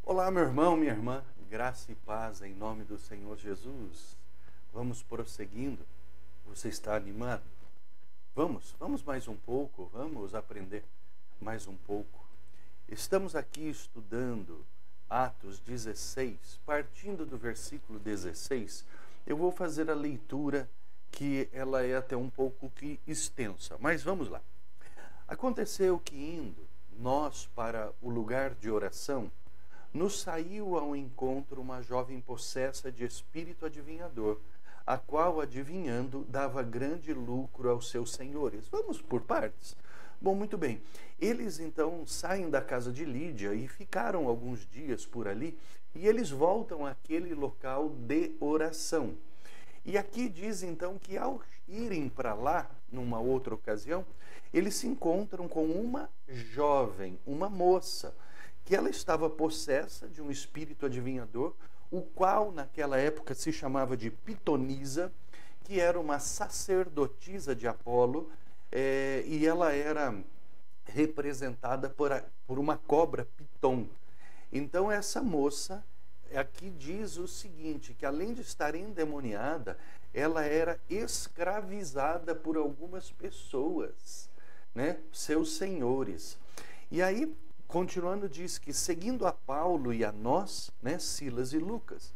Olá, meu irmão, minha irmã, graça e paz em nome do Senhor Jesus. Vamos prosseguindo. Você está animado? Vamos mais um pouco, vamos aprender mais um pouco. Estamos aqui estudando Atos 16, partindo do versículo 16. Eu vou fazer a leitura que ela é até um pouco que extensa, mas vamos lá. Aconteceu que indo nós para o lugar de oração, nos saiu ao encontro uma jovem possessa de espírito adivinhador, a qual, adivinhando, dava grande lucro aos seus senhores. Vamos por partes? Bom, muito bem. Eles então saem da casa de Lídia e ficaram alguns dias por ali, e eles voltam àquele local de oração. E aqui diz então que ao irem para lá, numa outra ocasião, eles se encontram com uma jovem, uma moça, que ela estava possessa de um espírito adivinhador, o qual naquela época se chamava de Pitonisa, que era uma sacerdotisa de Apolo, e ela era representada por uma cobra Piton. Então essa moça, aqui diz o seguinte, que além de estar endemoniada, ela era escravizada por algumas pessoas, né? Seus senhores. E aí, continuando, diz que seguindo a Paulo e a nós, né, Silas e Lucas,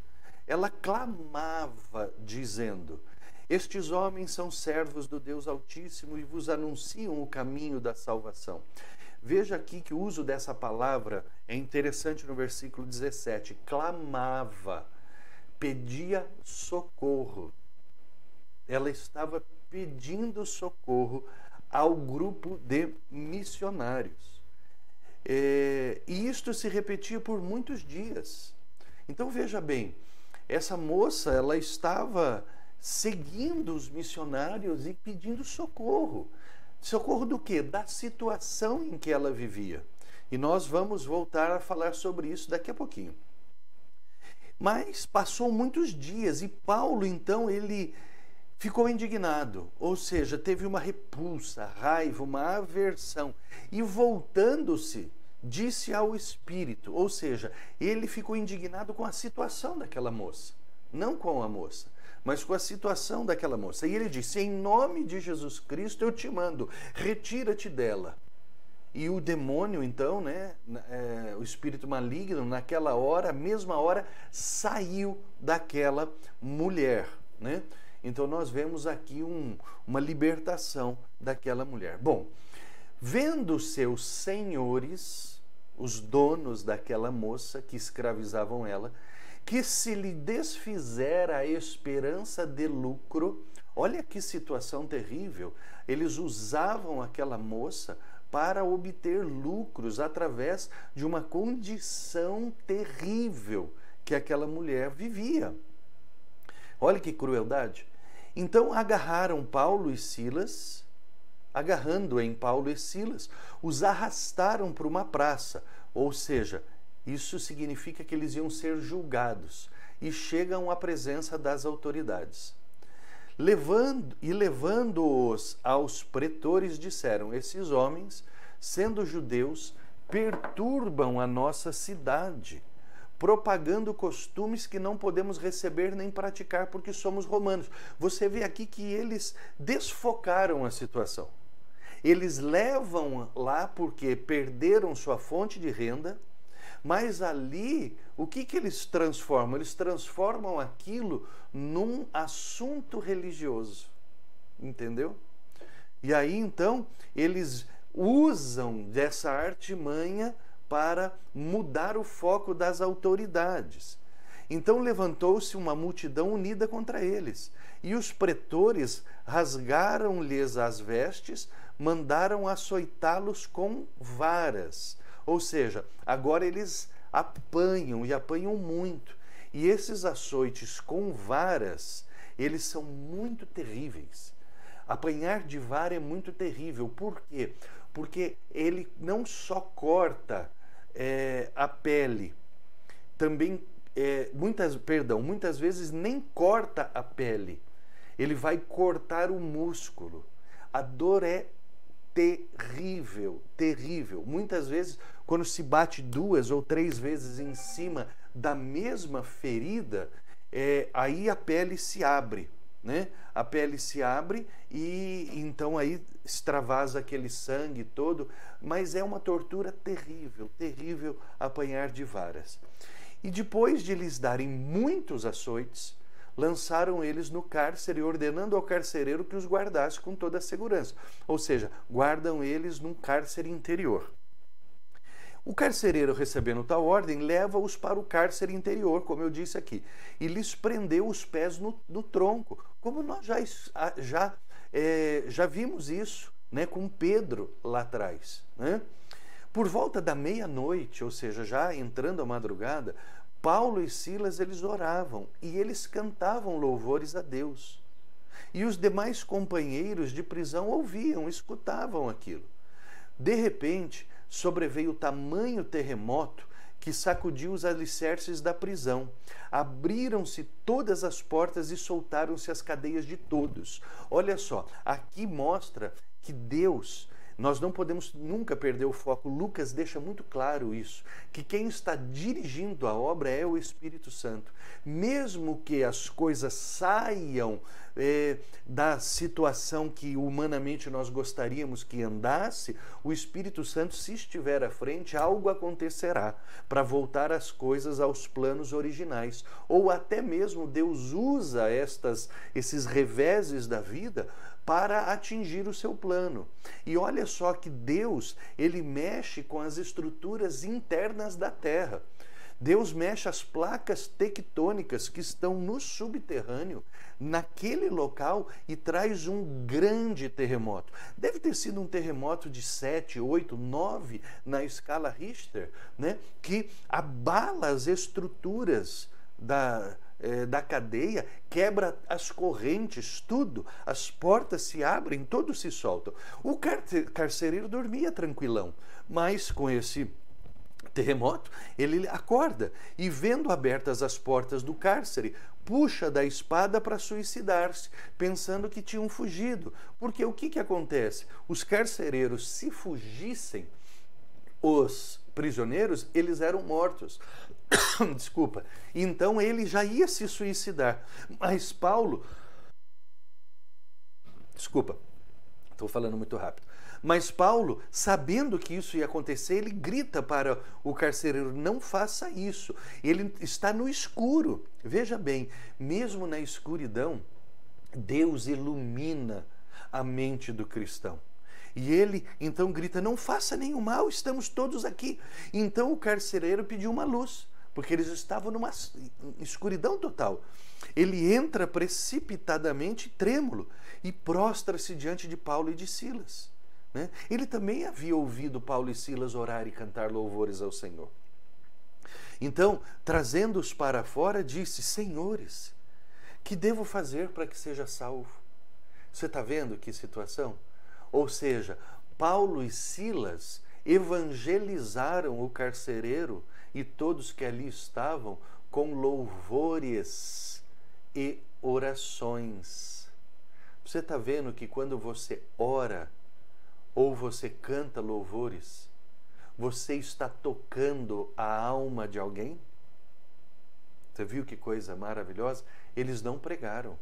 ela clamava dizendo: estes homens são servos do Deus Altíssimo e vos anunciam o caminho da salvação. Veja aqui que o uso dessa palavra é interessante no versículo 17. Clamava, pedia socorro. Ela estava pedindo socorro ao grupo de missionários. E isto se repetia por muitos dias. Então veja bem, essa moça, ela estava seguindo os missionários e pedindo socorro. Socorro do quê? Da situação em que ela vivia. E nós vamos voltar a falar sobre isso daqui a pouquinho. Mas passou muitos dias e Paulo, então, ele ficou indignado. Ou seja, teve uma repulsa, raiva, uma aversão. E voltando-se, disse ao Espírito. Ou seja, ele ficou indignado com a situação daquela moça. Não com a moça, mas com a situação daquela moça. E ele disse: em nome de Jesus Cristo eu te mando, retira-te dela. E o demônio, então, né, o espírito maligno, naquela hora, mesma hora, saiu daquela mulher, né? Então nós vemos aqui uma libertação daquela mulher. Bom, vendo seus senhores, os donos daquela moça que escravizavam ela, que se lhe desfizera a esperança de lucro. Olha que situação terrível. Eles usavam aquela moça para obter lucros através de uma condição terrível que aquela mulher vivia. Olha que crueldade. Então agarraram Paulo e Silas, agarrando em Paulo e Silas, os arrastaram para uma praça, ou seja, isso significa que eles iam ser julgados e chegam à presença das autoridades. Levando-os aos pretores, disseram: esses homens, sendo judeus, perturbam a nossa cidade, propagando costumes que não podemos receber nem praticar porque somos romanos. Você vê aqui que eles desfocaram a situação. Eles levam lá porque perderam sua fonte de renda. Mas ali, o que eles transformam? Eles transformam aquilo num assunto religioso. Entendeu? E aí, então, eles usam dessa artimanha para mudar o foco das autoridades. Então levantou-se uma multidão unida contra eles. E os pretores rasgaram-lhes as vestes, mandaram açoitá-los com varas. Ou seja, agora eles apanham e apanham muito. E esses açoites com varas, eles são muito terríveis. Apanhar de vara é muito terrível. Por quê? Porque ele não só corta a pele, também, muitas vezes nem corta a pele. Ele vai cortar o músculo. A dor é terrível, terrível. Muitas vezes, quando se bate 2 ou 3 vezes em cima da mesma ferida, aí a pele se abre, né? A pele se abre e então aí extravasa aquele sangue todo, mas é uma tortura terrível, terrível apanhar de varas. E depois de lhes darem muitos açoites, lançaram eles no cárcere, ordenando ao carcereiro que os guardasse com toda a segurança. Ou seja, guardam eles num cárcere interior. O carcereiro, recebendo tal ordem, leva-os para o cárcere interior, como eu disse aqui, e lhes prendeu os pés no tronco, como nós já vimos isso, né, com Pedro lá atrás, né? Por volta da meia-noite, ou seja, já entrando a madrugada, Paulo e Silas, eles oravam e eles cantavam louvores a Deus. E os demais companheiros de prisão ouviam, escutavam aquilo. De repente, sobreveio tamanho terremoto que sacudiu os alicerces da prisão. Abriram-se todas as portas e soltaram-se as cadeias de todos. Olha só, aqui mostra que Deus... Nós não podemos nunca perder o foco. Lucas deixa muito claro isso, que quem está dirigindo a obra é o Espírito Santo. Mesmo que as coisas saiam da situação que humanamente nós gostaríamos que andasse, o Espírito Santo, se estiver à frente, algo acontecerá para voltar as coisas aos planos originais. Ou até mesmo Deus usa esses reveses da vida para atingir o seu plano. E olha só que Deus, ele mexe com as estruturas internas da terra. Deus mexe as placas tectônicas que estão no subterrâneo, naquele local, e traz um grande terremoto. Deve ter sido um terremoto de 7, 8, 9 na escala Richter, né? Que abala as estruturas da cadeia, quebra as correntes, tudo, as portas se abrem, todos se soltam. O carcereiro dormia tranquilão, mas com esse terremoto, ele acorda e, vendo abertas as portas do cárcere, puxa da espada para suicidar-se, pensando que tinham fugido. Porque o que acontece? Os carcereiros, se fugissem, os prisioneiros, eles eram mortos. Desculpa. Então ele já ia se suicidar. Mas Paulo... Desculpa, estou falando muito rápido. Mas Paulo, sabendo que isso ia acontecer, ele grita para o carcereiro: não faça isso. Ele está no escuro. Veja bem, mesmo na escuridão, Deus ilumina a mente do cristão. E ele então grita: não faça nenhum mal, estamos todos aqui. Então o carcereiro pediu uma luz, porque eles estavam numa escuridão total. Ele entra precipitadamente, trêmulo, e prostra-se diante de Paulo e de Silas, né? Ele também havia ouvido Paulo e Silas orar e cantar louvores ao Senhor. Então, trazendo-os para fora, disse: senhores, que devo fazer para que seja salvo? Você está vendo que situação? Ou seja, Paulo e Silas evangelizaram o carcereiro e todos que ali estavam com louvores e orações. Você está vendo que quando você ora ou você canta louvores, você está tocando a alma de alguém? Você viu que coisa maravilhosa? Eles não pregaram.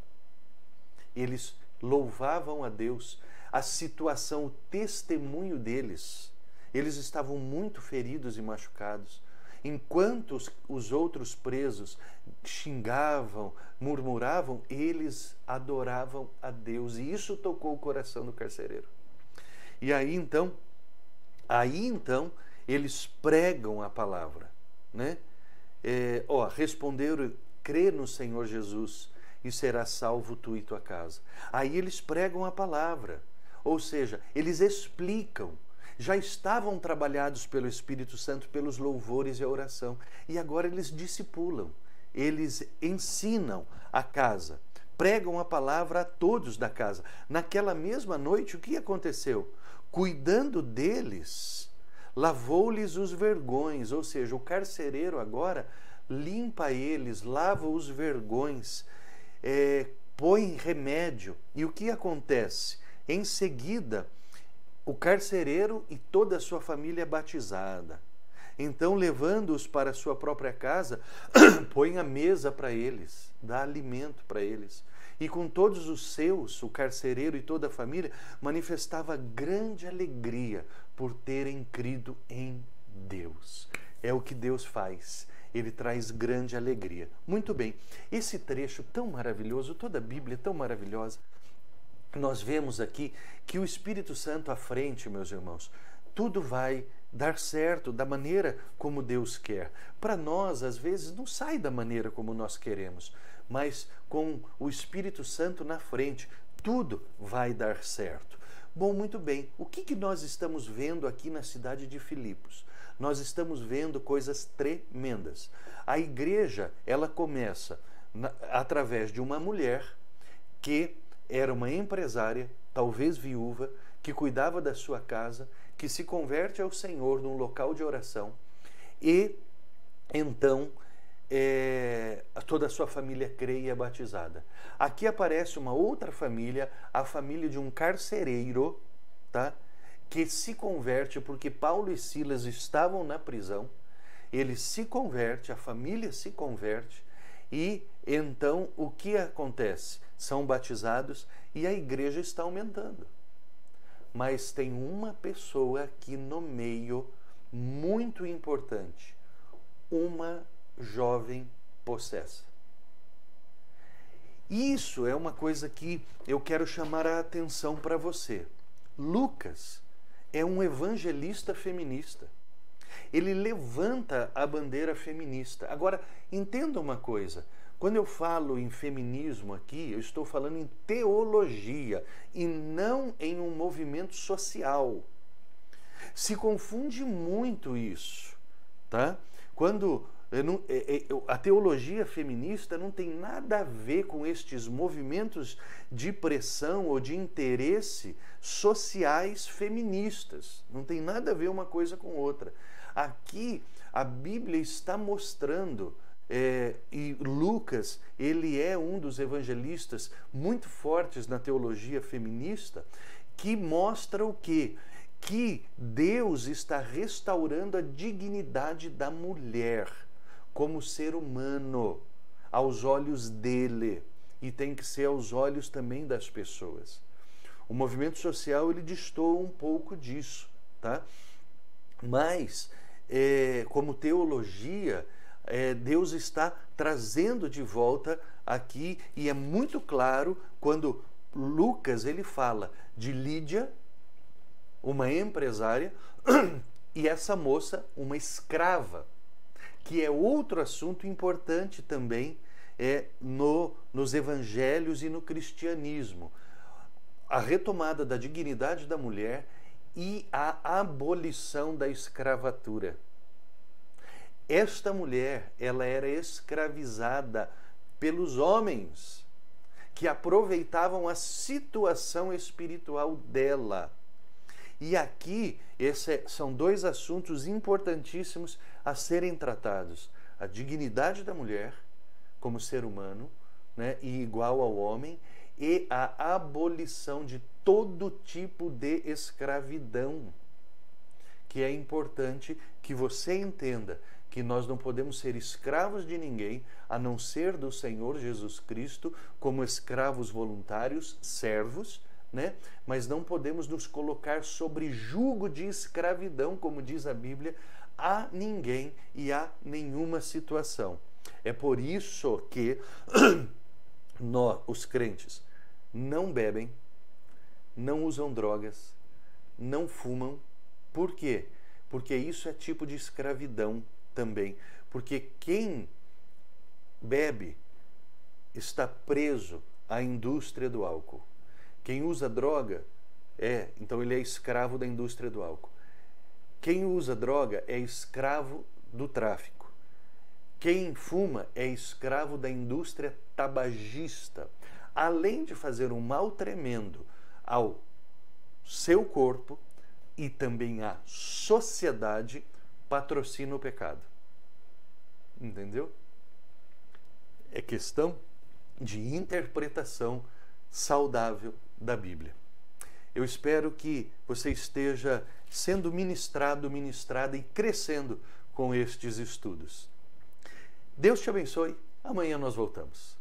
Eles louvavam a Deus. A situação, o testemunho deles, eles estavam muito feridos e machucados. Enquanto os outros presos xingavam, murmuravam, eles adoravam a Deus. E isso tocou o coração do carcereiro. E aí então, eles pregam a palavra, né? Responderam: crê no Senhor Jesus e serás salvo tu e tua casa. Aí eles pregam a palavra, ou seja, eles explicam. Já estavam trabalhados pelo Espírito Santo, pelos louvores e a oração, e agora eles discipulam, eles ensinam a casa, pregam a palavra a todos da casa. Naquela mesma noite, o que aconteceu? Cuidando deles, lavou-lhes os vergões, ou seja, o carcereiro agora limpa eles, lava os vergões, põe remédio. E o que acontece? Em seguida, o carcereiro e toda a sua família é batizada. Então, levando-os para a sua própria casa, põe a mesa para eles, dá alimento para eles. E com todos os seus, o carcereiro e toda a família, manifestava grande alegria por terem crido em Deus. É o que Deus faz. Ele traz grande alegria. Muito bem, esse trecho tão maravilhoso, toda a Bíblia é tão maravilhosa, nós vemos aqui que o Espírito Santo à frente, meus irmãos, tudo vai dar certo da maneira como Deus quer. Para nós, às vezes, não sai da maneira como nós queremos, mas com o Espírito Santo na frente, tudo vai dar certo. Bom, muito bem, o que nós estamos vendo aqui na cidade de Filipos? Nós estamos vendo coisas tremendas. A igreja, ela começa através de uma mulher que era uma empresária, talvez viúva, que cuidava da sua casa, que se converte ao Senhor num local de oração e então toda a sua família crê e é batizada. Aqui aparece uma outra família, a família de um carcereiro, tá? Que se converte porque Paulo e Silas estavam na prisão. Ele se converte, a família se converte e então o que acontece? São batizados e a igreja está aumentando. Mas tem uma pessoa aqui no meio muito importante, uma jovem possessa. Isso é uma coisa que eu quero chamar a atenção para você. Lucas é um evangelista feminista. Ele levanta a bandeira feminista. Agora, entenda uma coisa. Quando eu falo em feminismo aqui, eu estou falando em teologia e não em um movimento social. Se confunde muito isso, tá? Quando a teologia feminista não tem nada a ver com estes movimentos de pressão ou de interesse sociais feministas. Não tem nada a ver uma coisa com outra. Aqui a Bíblia está mostrando, e Lucas, ele é um dos evangelistas muito fortes na teologia feminista, que mostra o quê? Que Deus está restaurando a dignidade da mulher como ser humano aos olhos dele, e tem que ser aos olhos também das pessoas. O movimento social, ele destoa um pouco disso, tá? Mas, como teologia, Deus está trazendo de volta aqui, e é muito claro quando Lucas ele fala de Lídia, uma empresária, e essa moça, uma escrava, que é outro assunto importante também nos evangelhos e no cristianismo. A retomada da dignidade da mulher e a abolição da escravatura. Esta mulher, ela era escravizada pelos homens que aproveitavam a situação espiritual dela. E aqui, são dois assuntos importantíssimos a serem tratados. A dignidade da mulher como ser humano, né, e igual ao homem, e a abolição de todo tipo de escravidão. Que é importante que você entenda que nós não podemos ser escravos de ninguém, a não ser do Senhor Jesus Cristo, como escravos voluntários, servos, né? Mas não podemos nos colocar sobre jugo de escravidão, como diz a Bíblia, a ninguém e a nenhuma situação. É por isso que nós, os crentes, não bebem, não usam drogas, não fumam. Por quê? Porque isso é tipo de escravidão também. Porque quem bebe está preso à indústria do álcool. Quem usa droga então ele é escravo da indústria do álcool. Quem usa droga é escravo do tráfico. Quem fuma é escravo da indústria tabagista. Além de fazer um mal tremendo ao seu corpo e também à sociedade, patrocina o pecado. Entendeu? É questão de interpretação saudável da Bíblia. Eu espero que você esteja sendo ministrado, ministrada e crescendo com estes estudos. Deus te abençoe. Amanhã nós voltamos.